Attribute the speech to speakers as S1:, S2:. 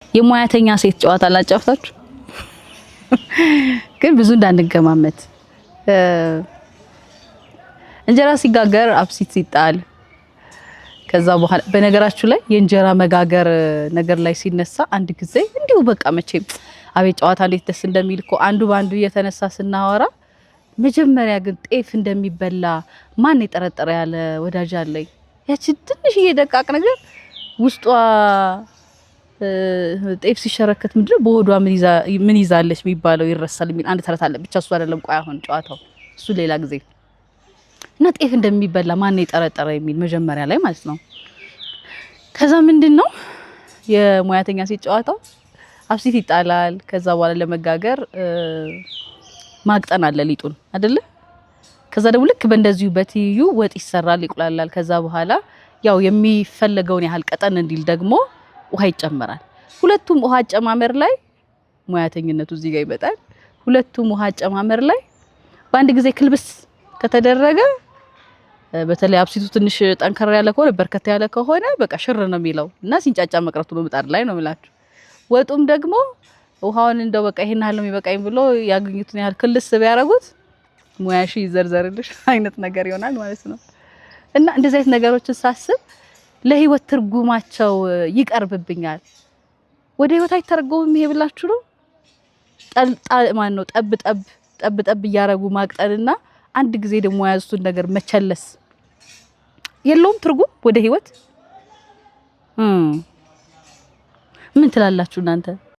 S1: የሙያተኛ ሴት ጨዋታ አላጫውታችሁ ግን ብዙ እንዳንገማመት እንጀራ ሲጋገር አብሲት ሲጣል ከዛ በኋላ በነገራችሁ ላይ የእንጀራ መጋገር ነገር ላይ ሲነሳ አንድ ጊዜ እንዲሁ በቃ መቼም አቤት ጨዋታ እንዴት ደስ እንደሚል እኮ አንዱ ባንዱ እየተነሳ ስናወራ መጀመሪያ ግን ጤፍ እንደሚበላ ማን የጠረጠረ ያለ ወዳጅ አለኝ ያቺ ትንሽዬ ደቃቅ ነገር ውስጧ ጤፍ ሲሸረከት ምንድነው በሆዷ ምን ይዛለች የሚባለው ይረሳል የሚል አንድ ተረት አለ ብቻ እሱ አይደለም ቆይ አሁን ጨዋታው እሱ ሌላ ጊዜ እና ጤፍ እንደሚበላ ማን የጠረጠረ የሚል መጀመሪያ ላይ ማለት ነው ከዛ ምንድነው የሙያተኛ ሴት ጨዋታው አብሲት ይጣላል ከዛ በኋላ ለመጋገር ማቅጠን አለ ሊጡን አይደለ ከዛ ደግሞ ልክ በእንደዚሁ በትዩ ወጥ ይሰራል ይቁላላል ከዛ በኋላ ያው የሚፈለገውን ያህል ቀጠን እንዲል ደግሞ ውሃ ይጨመራል ሁለቱም ውሃ አጨማመር ላይ ሙያተኝነቱ እዚህ ጋር ይመጣል ሁለቱም ውሃ አጨማመር ላይ በአንድ ጊዜ ክልብስ ከተደረገ በተለይ አብሲቱ ትንሽ ጠንከር ያለ ከሆነ በርከት ያለ ከሆነ በቃ ሽር ነው የሚለው እና ሲንጫጫ መቅረቱ ነው ምጣድ ላይ ነው የምላችሁ ወጡም ደግሞ ውሃውን እንደው በቃ ይሄን ያህል ነው የሚበቃኝ ብሎ ያገኙትን ያህል ክልስ ቢያረጉት ሙያሺ ይዘርዘርልሽ አይነት ነገር ይሆናል ማለት ነው እና እንደዚህ አይነት ነገሮችን ሳስብ ለህይወት ትርጉማቸው ይቀርብብኛል ወደ ህይወት አይተረጎምም ይሄ ብላችሁ ነው ማን ነው ጠብ ጠብ ያረጉ ማቅጠልና አንድ ጊዜ ደግሞ ያዙትን ነገር መቸለስ የለውም ትርጉም ወደ ህይወት ምን ትላላችሁ እናንተ